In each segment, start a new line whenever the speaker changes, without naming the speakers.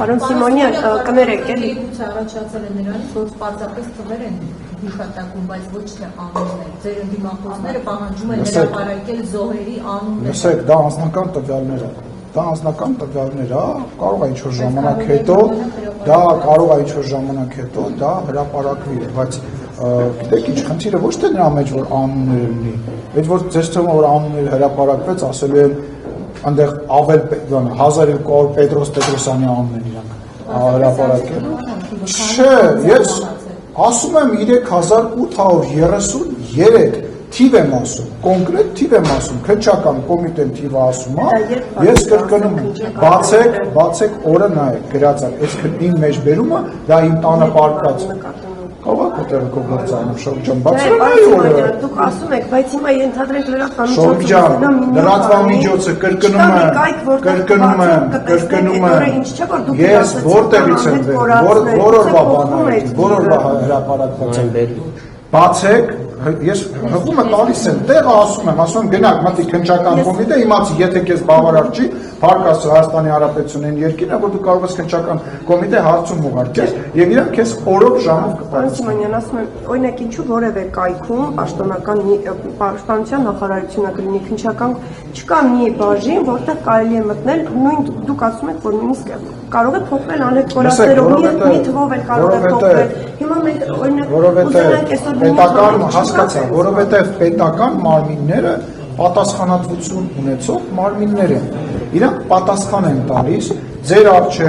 Պարոն Սիմոնյան, կներեք էլի։
Առաջացել է նրանից, որ պարզապես թվեր են հիշատակում, բայց ոչ թե անուններ։ Ձեր ընդդիմախոսները պահանջում են հրապարակել զոհերի անունները։
Լսեք, դա անձնական տվյալներ է։ Դա անձնական տվյալներ է, կարող է ինչ-որ ժամանակ հետո, դա կարող է ինչ-որ ժամանակ հետո, դա հրապարակվի, բայց գիտեք ինչ, խնդիրը ոչ թե նրա մեջ որ անուններ լինի, այդ որ ձեզ թվում որ անուններ հրապարակվեց, ասելու են այնտեղ ավել 1200 Պետրոս Պետրոսյանի անունն իրանք հրապարակել։ Չէ, ես ասում եմ 3833 թիվ եմ ասում, կոնկրետ թիվ եմ ասում, քննչական կոմիտեն թիվը ասում է, ես կրկնում եմ, բացեք օրը նայեք, գրած է, այս իմ մեջ բերումը, դա իմ տանը պարկած Կավակ ուտերը կո գործանում, Շողջան, բացրան այ օրը։
Դուք ասում եք, բայց հիմա ենթադրենք լրատվամիջոցը։
Շողջան, լրատվամիջոցը կրկնում եմ, ես որտեղից եմ որ օրվա բանը, որ օրվա հրապարակված եմ, բացեք, ես հղումը տալիս եմ, տեղը ասում եմ գնակ մտի քննչական կոմիտե, իմացի, եթե քեզ բավարար չի, Փառք Հայաստանի Հանրապետությունն երկիրն է, որ դու կարող ես քննչական կոմիտե հարցում ուղարկես, եւ իրանք քեզ օրով ժամով կպատասխանեն։
Սիմոնյան, ասում եմ, օրինակ ինչու որևէ կայքում պաշտոնական պաշտպանության նախարարությունը կլինի քննչական չկա մի բաժին, որտեղ կարելի է մտնել, նույն դուք ասում եք, որ նույնիսկ կարող է փոխվել անհետքորացներով, մի թվով էլ կարող է փոխվել։ Հիմա մենք օրինակ
պետական հասկացա, որովհետև պետական մարմինները պատասխանատվություն ունեցող մարմիններ են։ Իրանք պատասխան են տալիս ձեր առջև,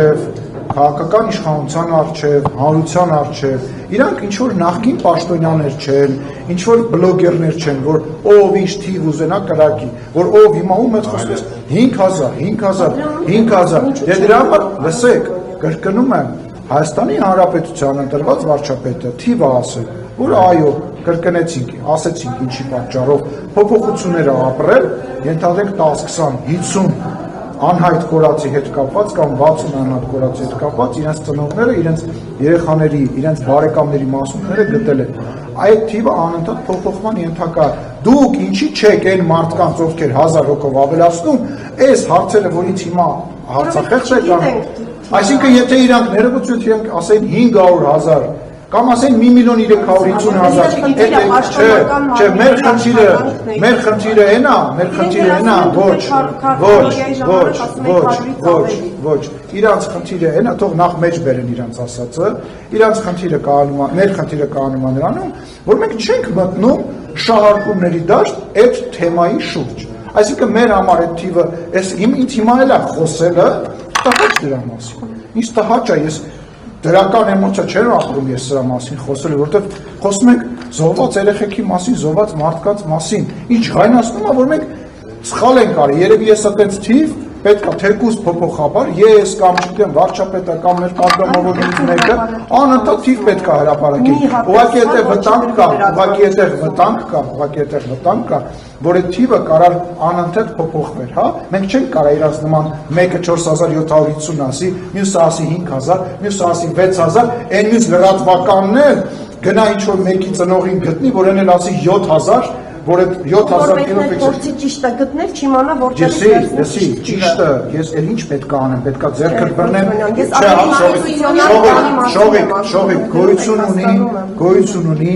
քաղաքական իշխանության առջև, հանրության առջև։ Իրանք ինչ որ նախկին պաշտոնյաներ չեն, ինչ որ բլոգերներ չեն, որ ով ինչ թիվ ուզենա կրակի, որ ով հիմա ում հետ խոսես 5000 Դե դրա համար լսեք, կրկնում եմ, Հայաստանի Հանրապետությանը տրված վարչապետը թիվը ասել, որ այո, կրկնեցինք, ասեցինք ինչի պատճառով փոփոխություններ ապրել, ենթադրենք 10-20-50 անհայտ կորածի հետ կապված կամ 60 անհայտ կորածի հետ կապված իրենց ծնողները, իրենց երեխաների, իրենց բարեկամների մասունքները գտել են։ Այդ թիվը անընդհատ փոփոխման ենթակա է։ Դուք ինչի չեք այն մարդկանց, ովքեր 1000 հոգով ավելացնում, այս հարցերը, որից հիմա հարցախեղծ եք անում, այսինքն եթե իրանք ներողություն ասեն 500,000 կամ ասեն 1,350,000, չէ, մեր խնդիրը այնա, ոչ, իրանց խնդիրը այնա, թող նախ մեջ բերեն իրանց ասածը, իրանց խնդիրը կայանում է, մեր խնդիրը կայանում է նրանում, որ մենք չենք մտնում շահարկումների դաշտ այդ թեմայի շուրջ, այսինքն մեր համար այդ թիվը, ինձ հիմա էլ է խոսելը, տհաճ դրա մասին, ինձ տհաճ է, ես դրական էմոցիա չեմ ապրում ես սրա մասին խոսելու, որովհետև խոսում ենք զոհված երեխեքի մասին, զոհված մարդկանց մասին, ինչ ղայնացնում է, որ մենք սխալ ենք արել, երևի ես այդպես թիվ պետք է թեկուզ փոփոխաբար, ես կամ չգիտեմ վարչապետը կամ մեր պատգամավորներից մեկը անընդհատ թիվ պետք է հրապարակել, ուղղակի այդտեղ վտանգ կա, որ այդ թիվը կարար անընդհատ փոփոխվեր, հա, մենք չենք կարող իրաց նման մեկը 4750 ասի, մյուսը ասի 5000, մյուսը ասի 6000, այն մյուս լրատվականներ գնա ինչ որ մեկի ծնողին գտնի, որ այն էլ ասի 7000, որ այդ 7000 կիլոմետր
փորձի ճիշտը գտնել, չիմանա որտեղից
Լսի, ճիշտը, ես էլ ինչ պետք է անեմ, պետք է ձեռքը բռնեմ, շողիկ, գոյություն ունի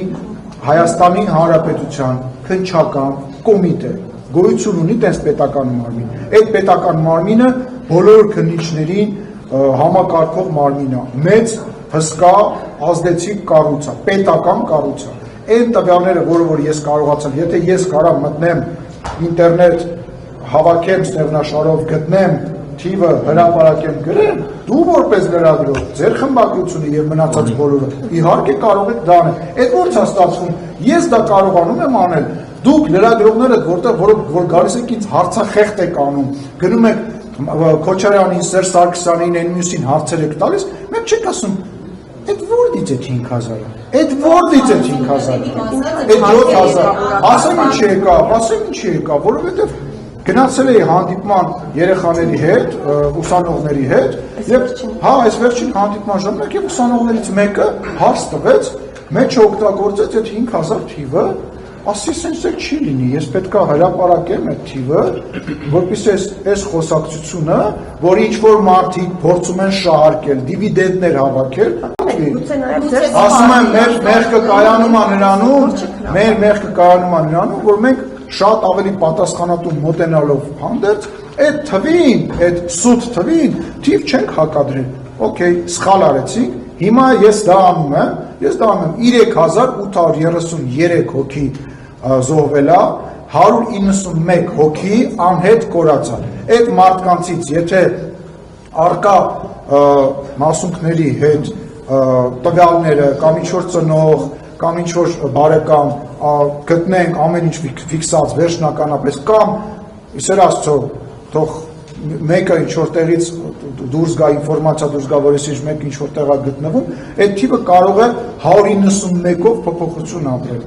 Հայաստանի Հանրապետության քննչական կոմիտե, գոյություն ունի տես պետական մարմին, այդ պետական մարմինը բոլոր քննիչներին համակարգող մարմին է, մեծ, հսկա, ազդեցիկ կառույց է, պետական կառույց է, այն տվյալները, որ ես կարողացեմ, եթե ես կարող մտնեմ ինտերնետ, հավաքեմ ստեղնաշարով, գտնեմ, թիվը հրապարակեմ գրեմ, դու որպես լրագրող, ձեր խմբագրությունը եւ մնացած բոլորը, իհարկե կարող եք դա անել, այդ ո՞նց է ստացվում, ես դա կարողանում եմ անել, դուք լրագրողները, որ գալիս եք ինձ հարցախեղտ եք անում, գնում եք Քոչարյանին, Սերժ Սարգսյանին, այն մյուսին հարցեր եք տալիս, մենք չեք ասում, այդ որտից է 5000-ը, այդ որտից է 5000-ը, այդ 7000, ասեմ ինչի եկա, որովհետև գնացել էի հանդիպման երեխաների հետ, ուսանողների հետ, եւ հա, այս վերջին հանդիպման ժամանակ եւ ուսանողներից մեկը հարց տվեց, մեջ օգտագործեց այդ 5000 թիվը, ասի սենց էլ չի լինի, ես պետքա հրապարակեմ այդ թիվը, որպեսզի այս խոսակցությունը, որ ինչ-որ մարդիկ փորձում են շահարկել, դիվիդենդներ հավաքել,
Գուցե նաև ձեր
ասում եմ մեր մեղքը կայանում է նրանում, որ մենք շատ ավելի պատասխանատու մոտենալով հանդերձ այդ թվին, այդ սուտ թվին թիվ չենք հակադրել, օքեյ, սխալ արեցինք, հիմա ես դա անում եմ 3833 հոգի զոհվել է, 191 հոգի անհետ կորած է, այդ մարդկանցից եթե արկա մասունքների հետ տվյալները կամ ինչ-որ ծնող, կամ ինչ-որ բարեկամ գտնենք ամեն ինչ ֆիքսած վերջնականապես կամ իսեր Աստծո թող մեկը ինչ-որ տեղից դուրս գա ինֆորմացիա դուրս գա, որ ես մեկ ինչ-որ տեղ է գտնվում, այդ թիվը կարող է 191-ով փոփոխություն ապրել։